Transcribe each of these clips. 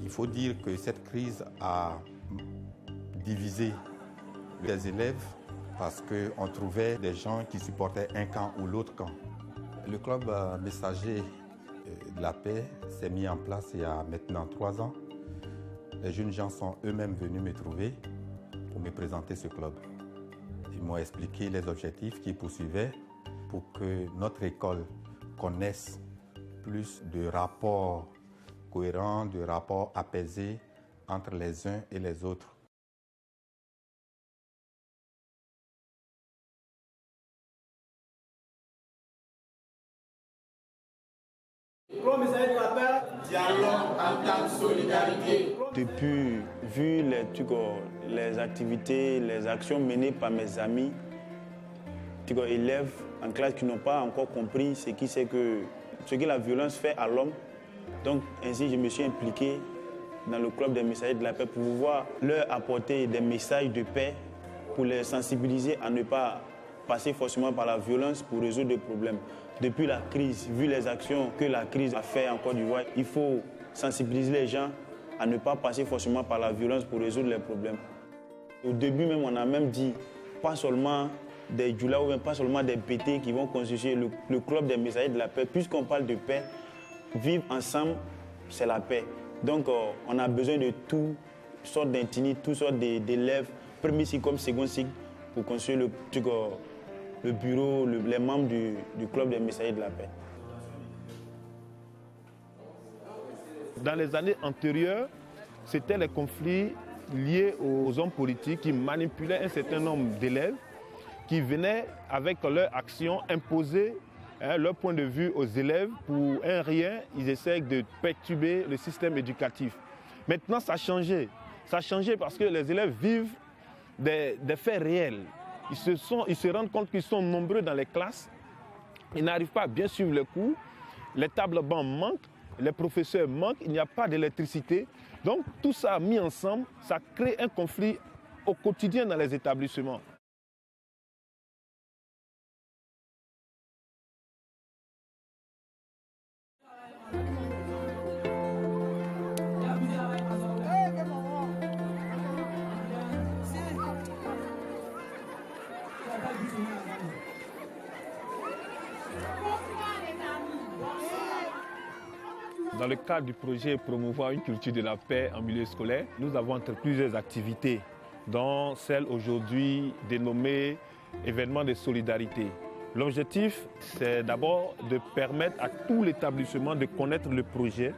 Il faut dire que cette crise a divisé les élèves parce qu'on trouvait des gens qui supportaient un camp ou l'autre camp. Le club messager de la paix s'est mis en place il y a maintenant 3 ans. Les jeunes gens sont eux-mêmes venus me trouver pour me présenter ce club. Ils m'ont expliqué les objectifs qu'ils poursuivaient pour que notre école connaisse plus de rapports cohérents, de rapports apaisés entre les uns et les autres. Depuis, vu les activités, les actions menées par mes amis, élèves en classe qui n'ont pas encore compris ce que la violence fait à l'homme. Donc ainsi, je me suis impliqué dans le club des messagers de la paix pour pouvoir leur apporter des messages de paix, pour les sensibiliser à ne pas passer forcément par la violence pour résoudre des problèmes. Depuis la crise, vu les actions que la crise a fait en Côte d'Ivoire, il faut sensibiliser les gens à ne pas passer forcément par la violence pour résoudre les problèmes. Au début même, on a même dit, pas seulement des djoulas ou même pas seulement des BT qui vont constituer le club des messagers de la paix. Puisqu'on parle de paix, vivre ensemble, c'est la paix. Donc on a besoin de toutes sortes d'intimes, toutes sortes d'élèves, premier cycle comme second cycle, pour construire le bureau, les membres du club des messagers de la paix. Dans les années antérieures, c'était les conflits liés aux hommes politiques qui manipulaient un certain nombre d'élèves, qui venaient avec leur action imposer leur point de vue aux élèves. Pour un rien, ils essaient de perturber le système éducatif. Maintenant, ça a changé. Ça a changé parce que les élèves vivent des faits réels. Ils se rendent compte qu'ils sont nombreux dans les classes. Ils n'arrivent pas à bien suivre les cours. Les tables bancs manquent. Les professeurs manquent. Il n'y a pas d'électricité. Donc, tout ça mis ensemble, ça crée un conflit au quotidien dans les établissements. Dans le cadre du projet Promouvoir une culture de la paix en milieu scolaire, nous avons entrepris plusieurs activités, dont celle aujourd'hui dénommée événement de solidarité. L'objectif, c'est d'abord de permettre à tout l'établissement de connaître le projet,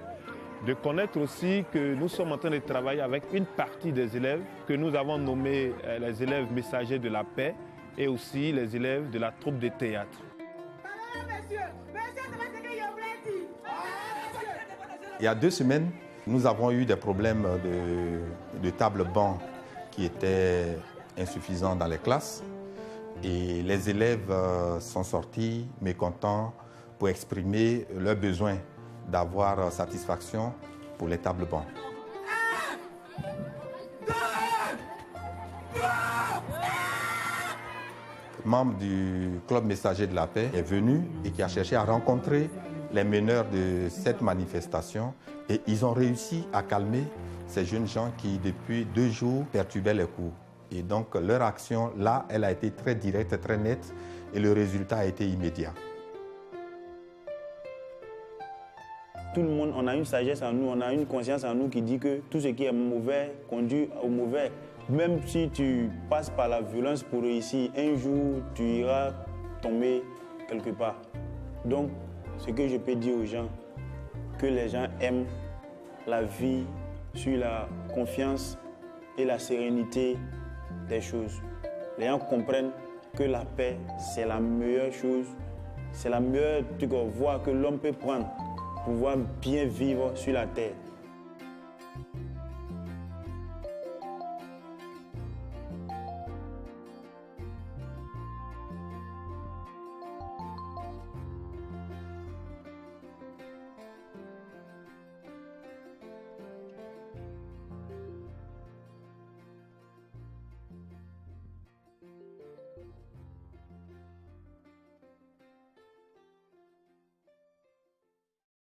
de connaître aussi que nous sommes en train de travailler avec une partie des élèves que nous avons nommés les élèves messagers de la paix et aussi les élèves de la troupe de théâtre. Il y a 2 semaines, nous avons eu des problèmes de table banc qui étaient insuffisants dans les classes. Et les élèves sont sortis mécontents pour exprimer leur besoin d'avoir satisfaction pour les tables bancs. Membre du club messager de la paix est venu et qui a cherché à rencontrer les meneurs de cette manifestation et ils ont réussi à calmer ces jeunes gens qui depuis 2 jours perturbaient les cours. Et donc leur action là, elle a été très directe, très nette et le résultat a été immédiat. Tout le monde, on a une sagesse en nous, on a une conscience en nous qui dit que tout ce qui est mauvais conduit au mauvais. Même si tu passes par la violence pour réussir, un jour tu iras tomber quelque part. Donc, ce que je peux dire aux gens, que les gens aiment la vie sur la confiance et la sérénité des choses. Les gens comprennent que la paix, c'est la meilleure chose, c'est la meilleure voie que l'homme peut prendre pour pouvoir bien vivre sur la terre.